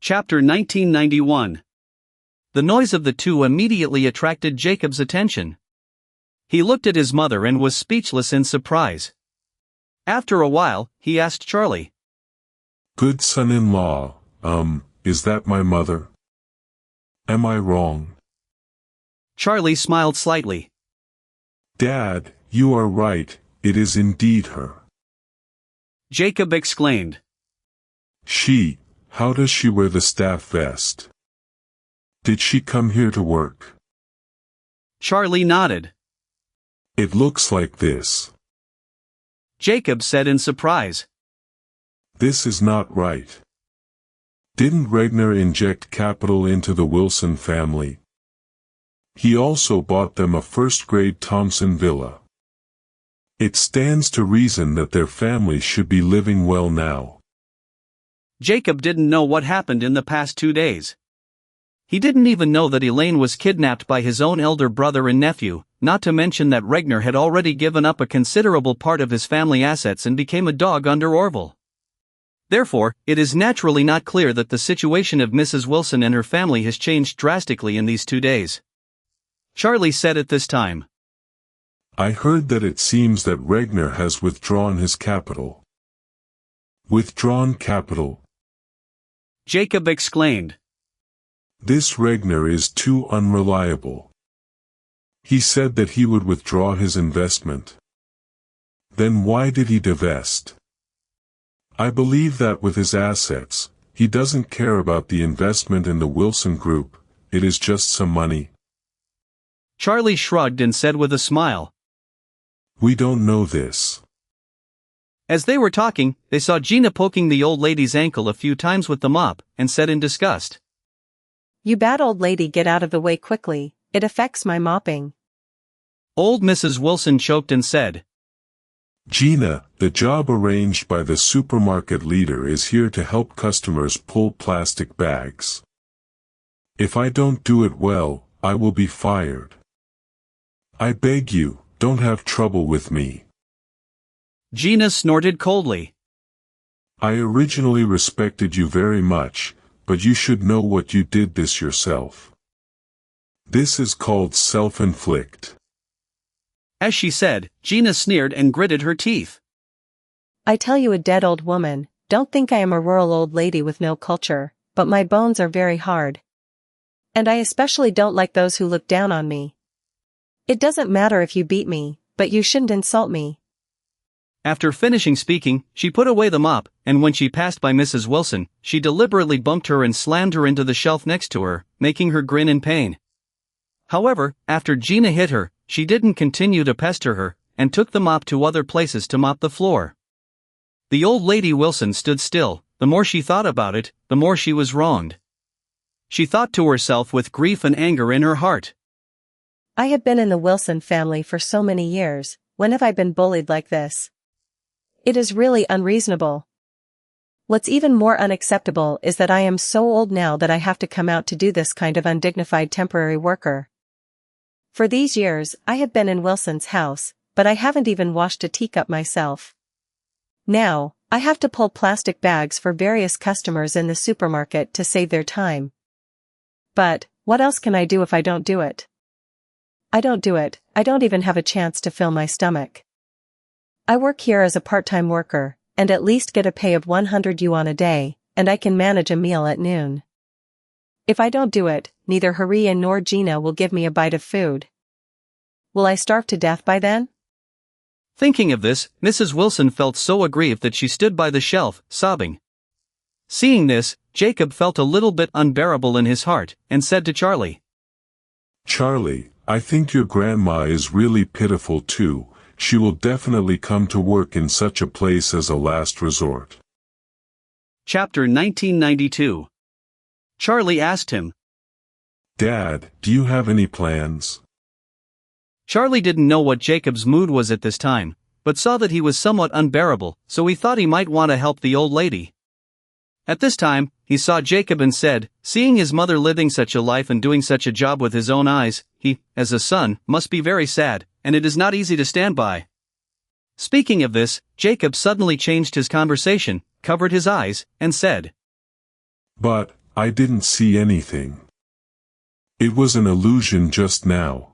Chapter 1991. The noise of the two immediately attracted Jacob's attention. He looked at his mother and was speechless in surprise. After a while, he asked Charlie. "Good son-in-law, is that my mother? Am I wrong?" Charlie smiled slightly. "Dad, you are right, it is indeed her." Jacob exclaimed. How does she wear the staff vest? Did she come here to work?" Charlie nodded. "It looks like this." Jacob said in surprise. "This is not right. Didn't Regner inject capital into the Wilson family? He also bought them a first-grade Thompson villa. It stands to reason that their family should be living well now." Jacob didn't know what happened in the past 2 days. He didn't even know that Elaine was kidnapped by his own elder brother and nephew, not to mention that Regner had already given up a considerable part of his family assets and became a dog under Orville. Therefore, it is naturally not clear that the situation of Mrs. Wilson and her family has changed drastically in these 2 days. Charlie said at this time. "I heard that it seems that Regner has withdrawn his capital." "Withdrawn capital?" Jacob exclaimed. "This Regner is too unreliable. He said that he would withdraw his investment. Then why did he divest? I believe that with his assets, he doesn't care about the investment in the Wilson Group, it is just some money." Charlie shrugged and said with a smile. "We don't know this." As they were talking, they saw Gina poking the old lady's ankle a few times with the mop, and said in disgust. "You bad old lady, get out of the way quickly, it affects my mopping." Old Mrs. Wilson choked and said. "Gina, the job arranged by the supermarket leader is here to help customers pull plastic bags. If I don't do it well, I will be fired. I beg you, don't have trouble with me." Gina snorted coldly. "I originally respected you very much, but you should know what you did this yourself. This is called self-inflict." As she said, Gina sneered and gritted her teeth. "I tell you, a dead old woman, don't think I am a rural old lady with no culture, but my bones are very hard. And I especially don't like those who look down on me. It doesn't matter if you beat me, but you shouldn't insult me." After finishing speaking, she put away the mop, and when she passed by Mrs. Wilson, she deliberately bumped her and slammed her into the shelf next to her, making her grin in pain. However, after Gina hit her, she didn't continue to pester her, and took the mop to other places to mop the floor. The old lady Wilson stood still. The more she thought about it, the more she was wronged. She thought to herself with grief and anger in her heart. "I have been in the Wilson family for so many years, when have I been bullied like this? It is really unreasonable. What's even more unacceptable is that I am so old now that I have to come out to do this kind of undignified temporary worker. For these years, I have been in Wilson's house, but I haven't even washed a teacup myself. Now, I have to pull plastic bags for various customers in the supermarket to save their time. But, what else can I do if I don't do it? I don't do it, I don't even have a chance to fill my stomach. I work here as a part-time worker, and at least get a pay of 100 yuan a day, and I can manage a meal at noon. If I don't do it, neither Haria nor Gina will give me a bite of food. Will I starve to death by then?" Thinking of this, Mrs. Wilson felt so aggrieved that she stood by the shelf, sobbing. Seeing this, Jacob felt a little bit unbearable in his heart, and said to Charlie. "Charlie, I think your grandma is really pitiful too. She will definitely come to work in such a place as a last resort." Chapter 1992. Charlie asked him. "Dad, do you have any plans?" Charlie didn't know what Jacob's mood was at this time, but saw that he was somewhat unbearable, so he thought he might want to help the old lady. At this time, he saw Jacob and said, seeing his mother living such a life and doing such a job with his own eyes, he, as a son, must be very sad, and it is not easy to stand by. Speaking of this, Jacob suddenly changed his conversation, covered his eyes, and said, "But, I didn't see anything. It was an illusion just now.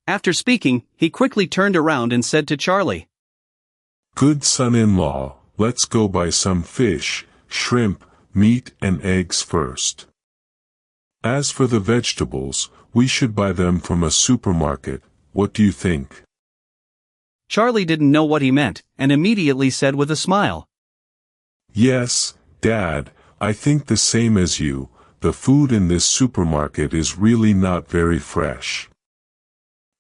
After speaking, he quickly turned around and said to Charlie, Good son-in-law, let's go buy some fish, shrimp, meat and eggs first. As for the vegetables, we should buy them from a supermarket. What do you think? Charlie didn't know what he meant, and immediately said with a smile, Yes, Dad, I think the same as you. The food in this supermarket is really not very fresh.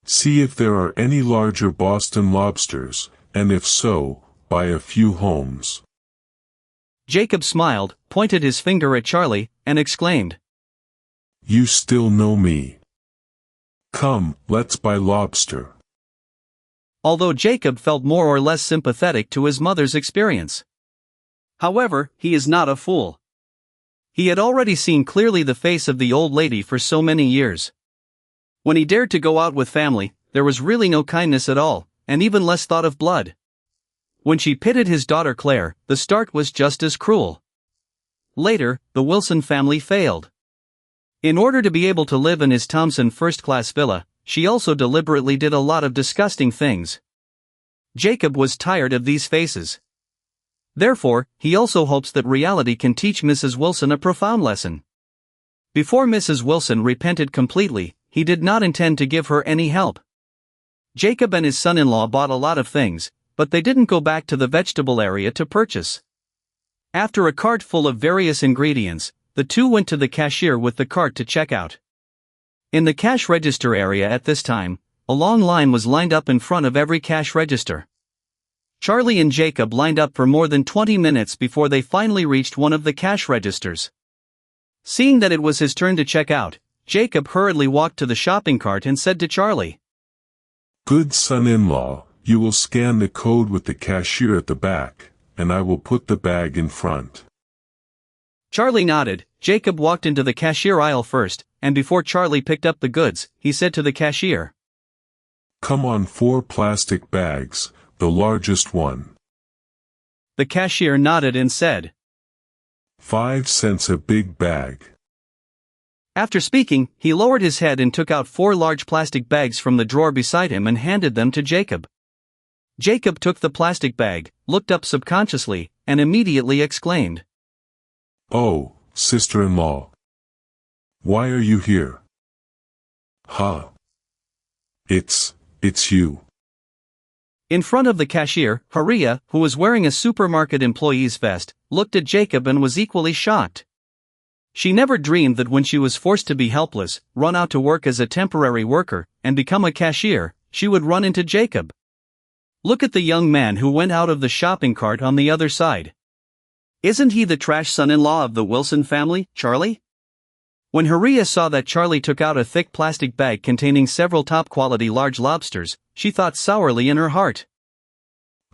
See if there are any larger Boston lobsters, and if so, buy a few homes. Jacob smiled, pointed his finger at Charlie, and exclaimed, You still know me. Come, let's buy lobster. Although Jacob felt more or less sympathetic to his mother's experience. However, he is not a fool. He had already seen clearly the face of the old lady for so many years. When he dared to go out with family, there was really no kindness at all, and even less thought of blood. When she pitted his daughter Claire, the start was just as cruel. Later, the Wilson family failed. In order to be able to live in his Thompson first-class villa, she also deliberately did a lot of disgusting things. Jacob was tired of these faces. Therefore, he also hopes that reality can teach Mrs. Wilson a profound lesson. Before Mrs. Wilson repented completely, he did not intend to give her any help. Jacob and his son-in-law bought a lot of things, but they didn't go back to the vegetable area to purchase. After a cart full of various ingredients, the two went to the cashier with the cart to check out. In the cash register area at this time, a long line was lined up in front of every cash register. Charlie and Jacob lined up for more than 20 minutes before they finally reached one of the cash registers. Seeing that it was his turn to check out, Jacob hurriedly walked to the shopping cart and said to Charlie, Good son-in-law, you will scan the code with the cashier at the back, and I will put the bag in front. Charlie nodded. Jacob walked into the cashier aisle first, and before Charlie picked up the goods, he said to the cashier, Come on 4 plastic bags, the largest one. The cashier nodded and said, 5 cents a big bag. After speaking, he lowered his head and took out 4 large plastic bags from the drawer beside him and handed them to Jacob. Jacob took the plastic bag, looked up subconsciously, and immediately exclaimed, Oh, sister-in-law. Why are you here? Huh. It's you. In front of the cashier, Haria, who was wearing a supermarket employee's vest, looked at Jacob and was equally shocked. She never dreamed that when she was forced to be helpless, run out to work as a temporary worker, and become a cashier, she would run into Jacob. Look at the young man who went out of the shopping cart on the other side. Isn't he the trash son-in-law of the Wilson family, Charlie? When Haria saw that Charlie took out a thick plastic bag containing several top-quality large lobsters, she thought sourly in her heart.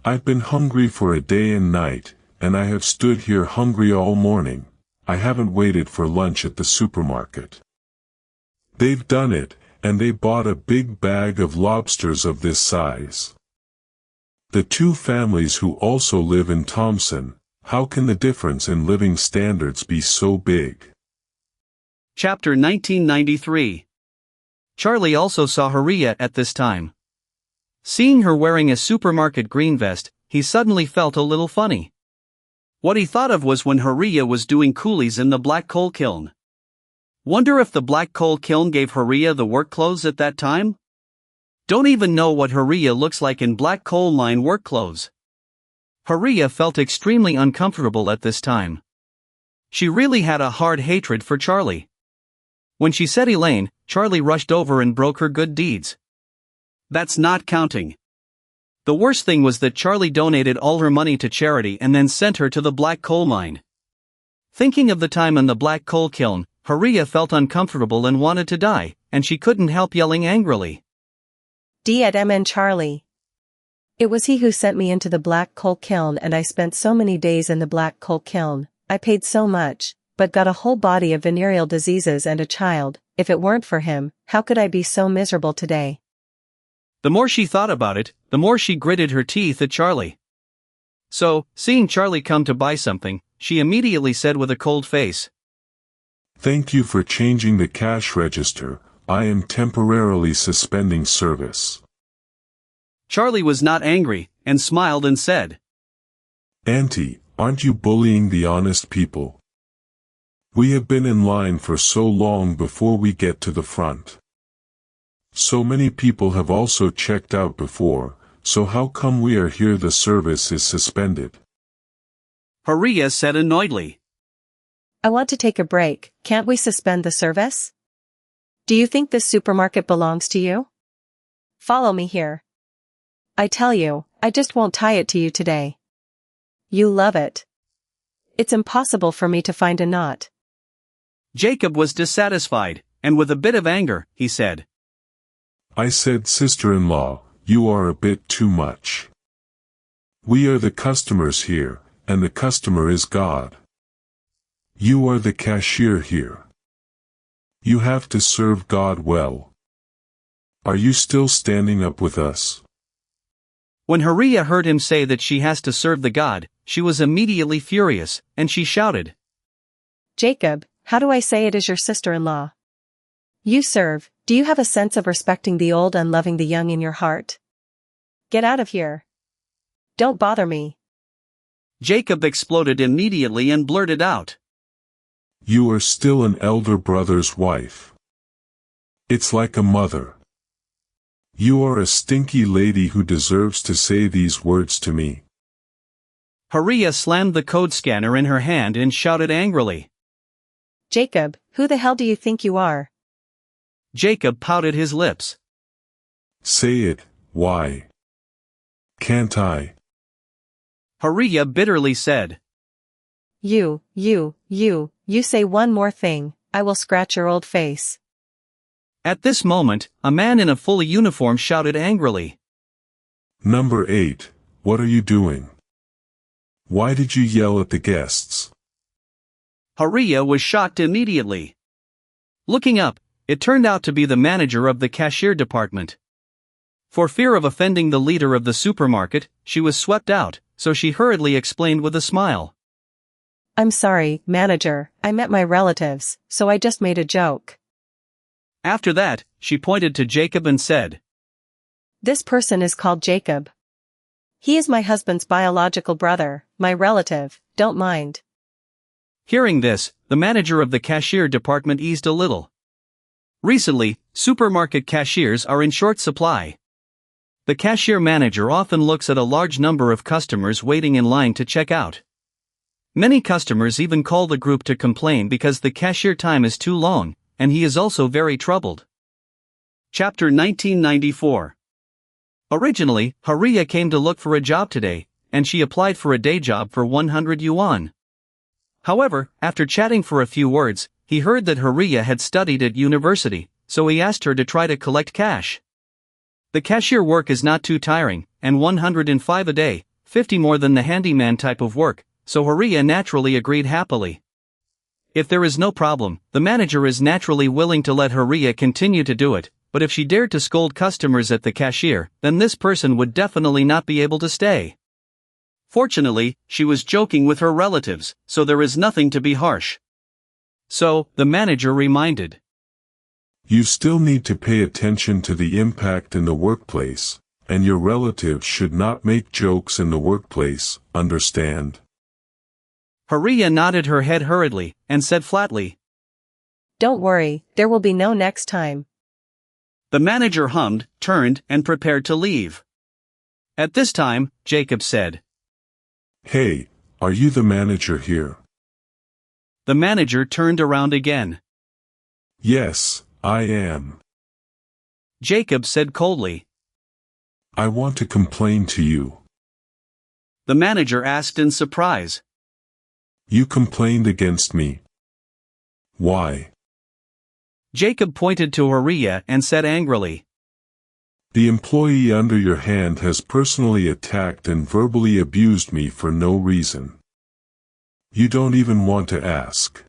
I've been hungry for a day and night, and I have stood here hungry all morning. I haven't waited for lunch at the supermarket. They've done it, and they bought a big bag of lobsters of this size. The two families who also live in Thompson, how can the difference in living standards be so big? Chapter 1993. Charlie also saw Haria at this time. Seeing her wearing a supermarket green vest, he suddenly felt a little funny. What he thought of was when Haria was doing coolies in the black coal kiln. Wonder if the black coal kiln gave Haria the work clothes at that time? Don't even know what Haria looks like in black coal mine work clothes. Haria felt extremely uncomfortable at this time. She really had a hard hatred for Charlie. When she said Elaine, Charlie rushed over and broke her good deeds. That's not counting. The worst thing was that Charlie donated all her money to charity and then sent her to the black coal mine. Thinking of the time in the black coal kiln, Haria felt uncomfortable and wanted to die, and she couldn't help yelling angrily. D@MN Charlie. It was he who sent me into the black coal kiln, and I spent so many days in the black coal kiln. I paid so much, but got a whole body of venereal diseases and a child. If it weren't for him, how could I be so miserable today? The more she thought about it, the more she gritted her teeth at Charlie. So, seeing Charlie come to buy something, she immediately said with a cold face, Thank you for changing the cash register. I am temporarily suspending service. Charlie was not angry, and smiled and said, Auntie, aren't you bullying the honest people? We have been in line for so long before we get to the front. So many people have also checked out before, so how come we are here? The service is suspended. Haria said annoyedly. I want to take a break, can't we suspend the service? Do you think this supermarket belongs to you? Follow me here. I tell you, I just won't tie it to you today. You love it. It's impossible for me to find a knot. Jacob was dissatisfied, and with a bit of anger, he said, I said, sister-in-law, you are a bit too much. We are the customers here, and the customer is God. You are the cashier here. You have to serve God well. Are you still standing up with us? When Haria heard him say that she has to serve the God, she was immediately furious, and she shouted, Jacob, how do I say it as your sister-in-law? You serve, do you have a sense of respecting the old and loving the young in your heart? Get out of here. Don't bother me. Jacob exploded immediately and blurted out, You are still an elder brother's wife. It's like a mother. You are a stinky lady who deserves to say these words to me. Haria slammed the code scanner in her hand and shouted angrily. Jacob, who the hell do you think you are? Jacob pouted his lips. Say it, why? Can't I? Haria bitterly said. You say one more thing, I will scratch your old face. At this moment, a man in a full uniform shouted angrily. Number 8, what are you doing? Why did you yell at the guests? Haria was shocked immediately. Looking up, it turned out to be the manager of the cashier department. For fear of offending the leader of the supermarket, she was swept out, so she hurriedly explained with a smile. I'm sorry, manager, I met my relatives, so I just made a joke. After that, she pointed to Jacob and said, This person is called Jacob. He is my husband's biological brother, my relative, don't mind. Hearing this, the manager of the cashier department eased a little. Recently, supermarket cashiers are in short supply. The cashier manager often looks at a large number of customers waiting in line to check out. Many customers even call the group to complain because the cashier time is too long, and he is also very troubled. Chapter 1994. Originally, Haria came to look for a job today, and she applied for a day job for 100 yuan. However, after chatting for a few words, he heard that Haria had studied at university, so he asked her to try to collect cash. The cashier work is not too tiring, and 105 a day, 50 more than the handyman type of work, so Haria naturally agreed happily. If there is no problem, the manager is naturally willing to let Haria continue to do it, but if she dared to scold customers at the cashier, then this person would definitely not be able to stay. Fortunately, she was joking with her relatives, so there is nothing to be harsh. So, the manager reminded. You still need to pay attention to the impact in the workplace, and your relatives should not make jokes in the workplace, understand? Haria nodded her head hurriedly, and said flatly, Don't worry, there will be no next time. The manager hummed, turned, and prepared to leave. At this time, Jacob said, Hey, are you the manager here? The manager turned around again. Yes, I am. Jacob said coldly. I want to complain to you. The manager asked in surprise. You complained against me. Why? Jacob pointed to Haria and said angrily. The employee under your hand has personally attacked and verbally abused me for no reason. You don't even want to ask.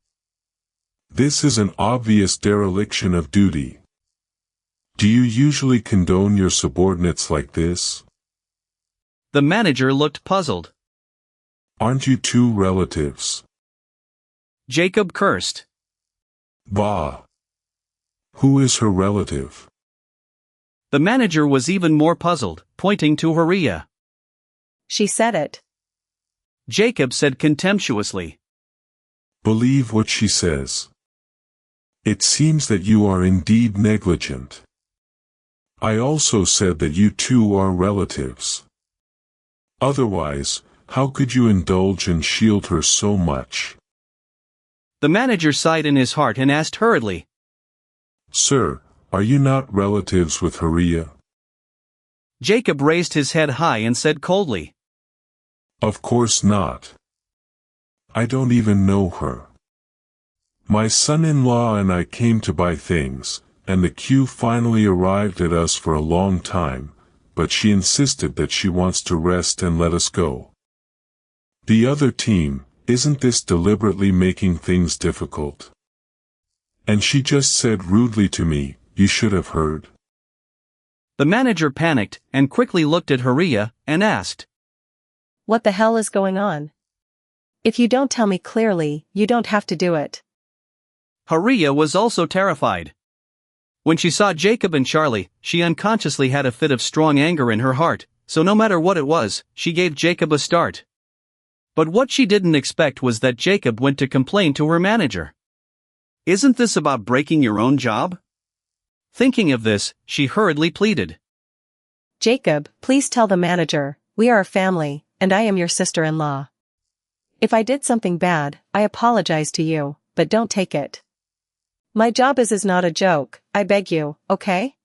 This is an obvious dereliction of duty. Do you usually condone your subordinates like this? The manager looked puzzled. Aren't you two relatives? Jacob cursed. Bah! Who is her relative? The manager was even more puzzled, pointing to Haria. She said it. Jacob said contemptuously. Believe what she says. It seems that you are indeed negligent. I also said that you two are relatives. Otherwise, how could you indulge and shield her so much? The manager sighed in his heart and asked hurriedly. Sir, are you not relatives with Haria? Jacob raised his head high and said coldly. Of course not. I don't even know her. My son-in-law and I came to buy things, and the queue finally arrived at us for a long time, but she insisted that she wants to rest and let us go. The other team, isn't this deliberately making things difficult? And she just said rudely to me, you should have heard. The manager panicked and quickly looked at Haria and asked. What the hell is going on? If you don't tell me clearly, you don't have to do it. Haria was also terrified. When she saw Jacob and Charlie, she unconsciously had a fit of strong anger in her heart, so no matter what it was, she gave Jacob a start. But what she didn't expect was that Jacob went to complain to her manager. Isn't this about breaking your own job? Thinking of this, she hurriedly pleaded. Jacob, please tell the manager, we are a family, and I am your sister-in-law. If I did something bad, I apologize to you, but don't take it. My job is not a joke, I beg you, okay?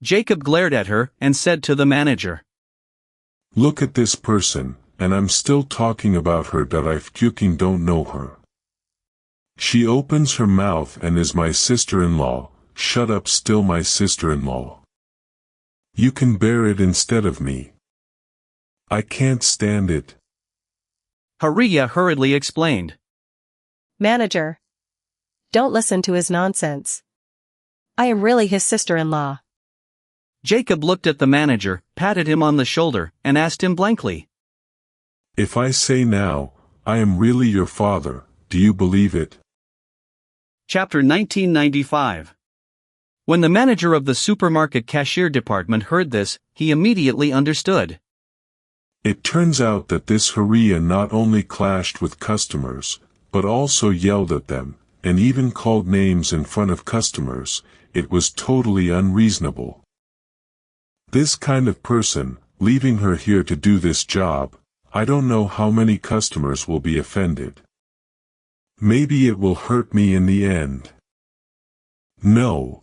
Jacob glared at her and said to the manager. Look at this person, and I'm still talking about her that I fucking don't know her. She opens her mouth and is my sister-in-law, shut up still my sister-in-law. You can bear it instead of me. I can't stand it. Haria hurriedly explained. Manager. Don't listen to his nonsense. I am really his sister-in-law. Jacob looked at the manager, patted him on the shoulder, and asked him blankly. If I say now, I am really your father, do you believe it? Chapter 1995. When the manager of the supermarket cashier department heard this, he immediately understood. It turns out that this Haria not only clashed with customers, but also yelled at them, and even called names in front of customers. It was totally unreasonable. This kind of person, leaving her here to do this job, I don't know how many customers will be offended. Maybe it will hurt me in the end. No.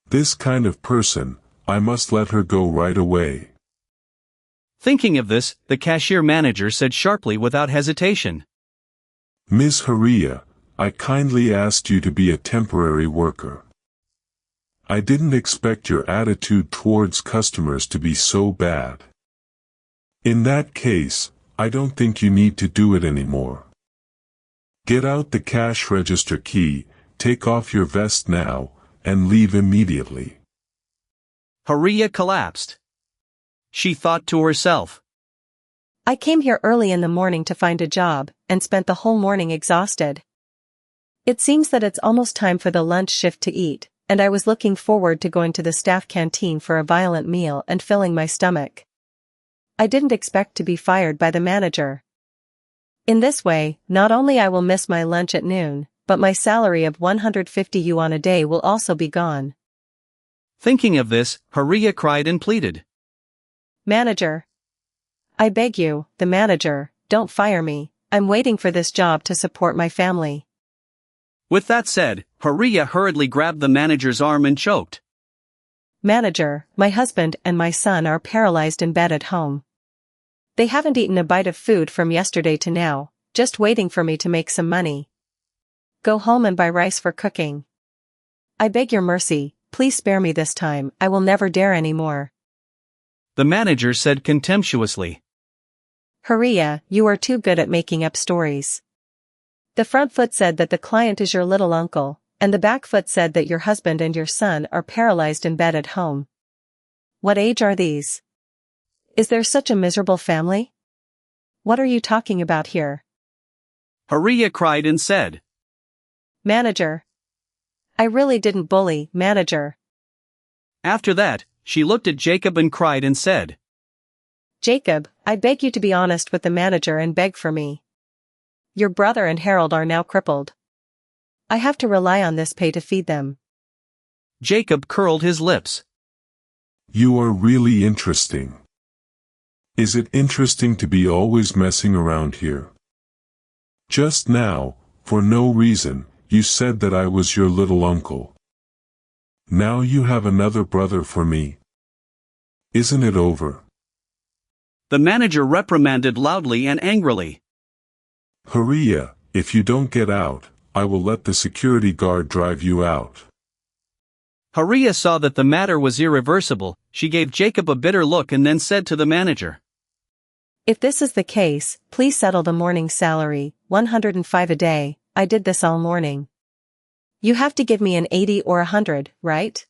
This kind of person, I must let her go right away. Thinking of this, the cashier manager said sharply without hesitation. Miss Haria, I kindly asked you to be a temporary worker. I didn't expect your attitude towards customers to be so bad. In that case, I don't think you need to do it anymore. Get out the cash register key, take off your vest now, and leave immediately. Haria collapsed. She thought to herself. I came here early in the morning to find a job, and spent the whole morning exhausted. It seems that it's almost time for the lunch shift to eat, and I was looking forward to going to the staff canteen for a violent meal and filling my stomach. I didn't expect to be fired by the manager. In this way, not only I will miss my lunch at noon, but my salary of 150 yuan a day will also be gone. Thinking of this, Haria cried and pleaded. Manager. I beg you, the manager, don't fire me, I'm waiting for this job to support my family. With that said, Haria hurriedly grabbed the manager's arm and choked. Manager, my husband and my son are paralyzed in bed at home. They haven't eaten a bite of food from yesterday to now, just waiting for me to make some money. Go home and buy rice for cooking. I beg your mercy, please spare me this time, I will never dare anymore. The manager said contemptuously. Haria, you are too good at making up stories. The front foot said that the client is your little uncle, and the back foot said that your husband and your son are paralyzed in bed at home. What age are these? Is there such a miserable family? What are you talking about here? Haria cried and said. Manager. I really didn't bully, manager. After that, she looked at Jacob and cried and said, Jacob, I beg you to be honest with the manager and beg for me. Your brother and Harold are now crippled. I have to rely on this pay to feed them. Jacob curled his lips. You are really interesting. Is it interesting to be always messing around here? Just now, for no reason, you said that I was your little uncle. Now you have another brother for me. Isn't it over? The manager reprimanded loudly and angrily. Haria, if you don't get out, I will let the security guard drive you out. Haria saw that the matter was irreversible. She gave Jacob a bitter look and then said to the manager, If this is the case, please settle the morning salary, 105 a day. I did this all morning. You have to give me an 80 or 100, right?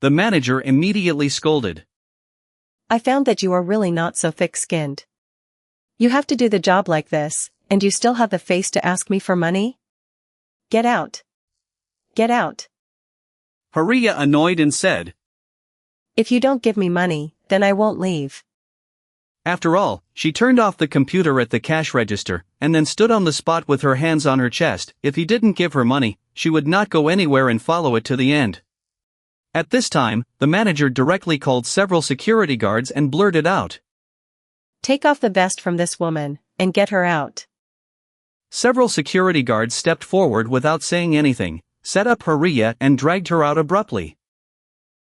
The manager immediately scolded. I found that you are really not so thick-skinned. You have to do the job like this, and you still have the face to ask me for money? Get out. Get out. Haria annoyed and said, If you don't give me money, then I won't leave. After all, she turned off the computer at the cash register, and then stood on the spot with her hands on her chest. If he didn't give her money, she would not go anywhere and follow it to the end. At this time, the manager directly called several security guards and blurted out, Take off the vest from this woman, and get her out. Several security guards stepped forward without saying anything, set up Haria and dragged her out abruptly.